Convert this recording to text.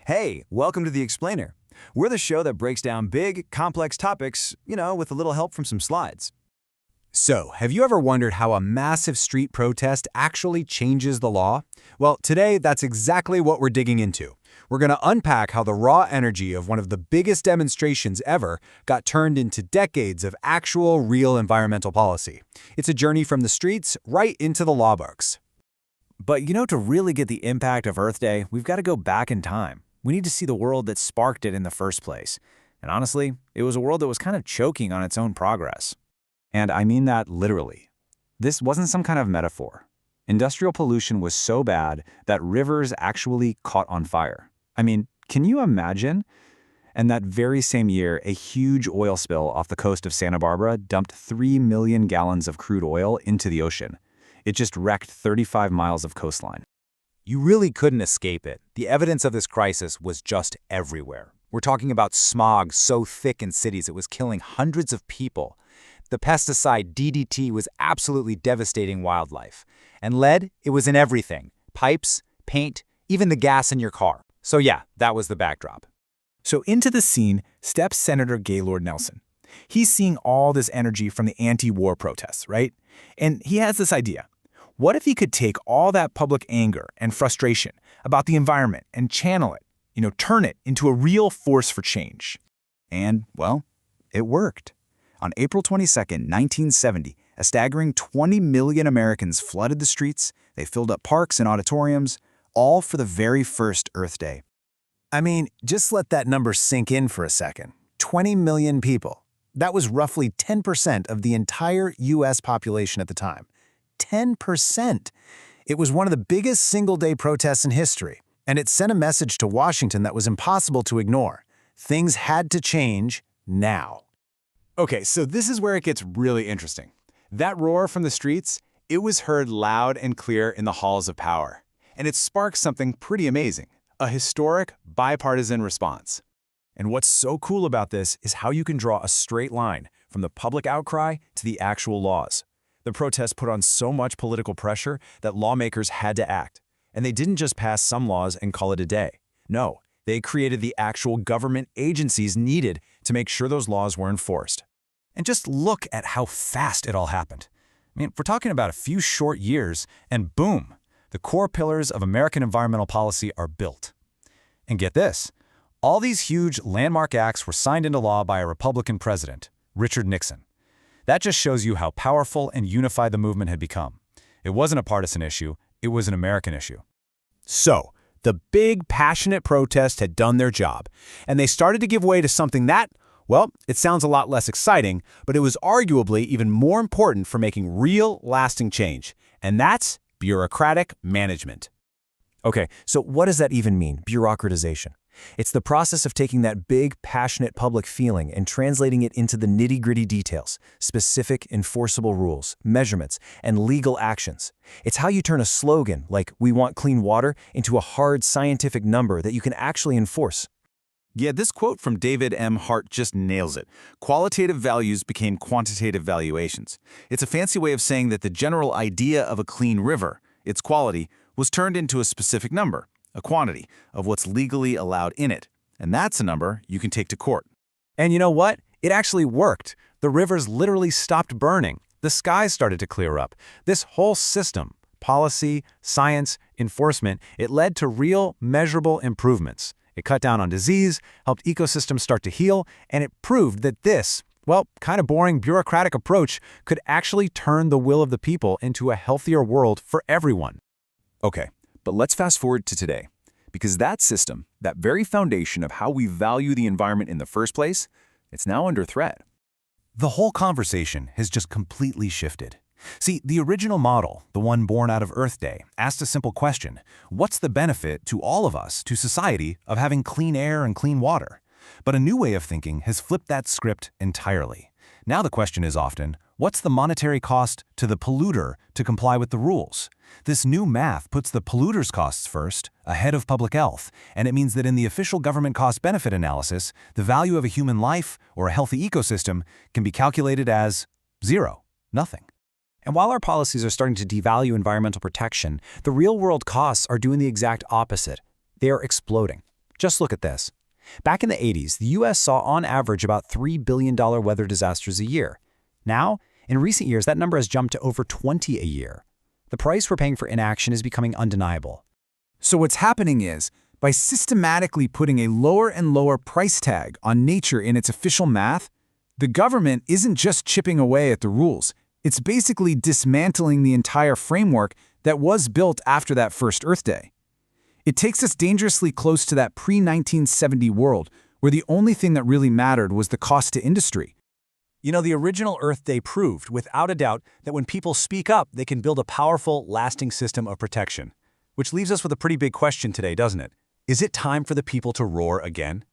Hey, welcome to The Explainer. We're the show that breaks down big, complex topics, with a little help from some slides. So, have you ever wondered how a massive street protest actually changes the law? Well, today, that's exactly what we're digging into. We're going to unpack how the raw energy of one of the biggest demonstrations ever got turned into decades of actual, real environmental policy. It's a journey from the streets right into the law books. But to really get the impact of Earth Day, we've got to go back in time. We need to see the world that sparked it in the first place. And honestly, it was a world that was kind of choking on its own progress. And I mean that literally. This wasn't some kind of metaphor. Industrial pollution was so bad that rivers actually caught on fire. I mean, can you imagine? And that very same year, a huge oil spill off the coast of Santa Barbara dumped 3 million gallons of crude oil into the ocean. It just wrecked 35 miles of coastline. You really couldn't escape it. The evidence of this crisis was just everywhere. We're talking about smog so thick in cities it was killing hundreds of people. The pesticide DDT was absolutely devastating wildlife. And lead, it was in everything. Pipes, paint, even the gas in your car. So yeah, that was the backdrop. So into the scene steps Senator Gaylord Nelson. He's seeing all this energy from the anti-war protests, right? And he has this idea. What if he could take all that public anger and frustration about the environment and channel it, turn it into a real force for change? And, well, it worked. On April 22, 1970, a staggering 20 million Americans flooded the streets. They filled up parks and auditoriums, all for the very first Earth Day. I mean, just let that number sink in for a second. 20 million people. That was roughly 10% of the entire U.S. population at the time. 10%. It was one of the biggest single-day protests in history, and it sent a message to Washington that was impossible to ignore. Things had to change now. Okay, so this is where it gets really interesting. That roar from the streets, it was heard loud and clear in the halls of power. And it sparked something pretty amazing, a historic, bipartisan response. And what's so cool about this is how you can draw a straight line from the public outcry to the actual laws. The protests put on so much political pressure that lawmakers had to act. And they didn't just pass some laws and call it a day. No, they created the actual government agencies needed to make sure those laws were enforced. And just look at how fast it all happened. I mean, we're talking about a few short years, and boom, the core pillars of American environmental policy are built. And get this, all these huge landmark acts were signed into law by a Republican president, Richard Nixon. That just shows you how powerful and unified the movement had become. It wasn't a partisan issue, it was an American issue. So, the big, passionate protests had done their job, and they started to give way to something that, well, it sounds a lot less exciting, but it was arguably even more important for making real, lasting change, and that's bureaucratic management. Okay, so what does that even mean, bureaucratization? It's the process of taking that big, passionate public feeling and translating it into the nitty-gritty details, specific, enforceable rules, measurements, and legal actions. It's how you turn a slogan, like "we want clean water," into a hard scientific number that you can actually enforce. Yeah, this quote from David M. Hart just nails it. Qualitative values became quantitative valuations. It's a fancy way of saying that the general idea of a clean river, its quality, was turned into a specific number, a quantity, of what's legally allowed in it. And that's a number you can take to court. And you know what? It actually worked. The rivers literally stopped burning. The skies started to clear up. This whole system, policy, science, enforcement, it led to real, measurable improvements. It cut down on disease, helped ecosystems start to heal, and it proved that this, well, kind of boring bureaucratic approach could actually turn the will of the people into a healthier world for everyone. Okay, but let's fast forward to today. Because that system, that very foundation of how we value the environment in the first place, it's now under threat. The whole conversation has just completely shifted. See, the original model, the one born out of Earth Day, asked a simple question. What's the benefit to all of us, to society, of having clean air and clean water? But a new way of thinking has flipped that script entirely. Now the question is often, what's the monetary cost to the polluter to comply with the rules? This new math puts the polluter's costs first, ahead of public health, and it means that in the official government cost-benefit analysis, the value of a human life or a healthy ecosystem can be calculated as zero, nothing. And while our policies are starting to devalue environmental protection, the real-world costs are doing the exact opposite. They are exploding. Just look at this. Back in the 80s, the U.S. saw on average about $3 billion weather disasters a year. Now, in recent years, that number has jumped to over 20 a year. The price we're paying for inaction is becoming undeniable. So what's happening is, by systematically putting a lower and lower price tag on nature in its official math, the government isn't just chipping away at the rules. It's basically dismantling the entire framework that was built after that first Earth Day. It takes us dangerously close to that pre-1970 world where the only thing that really mattered was the cost to industry. You know, the original Earth Day proved, without a doubt, that when people speak up, they can build a powerful, lasting system of protection. Which leaves us with a pretty big question today, doesn't it? Is it time for the people to roar again?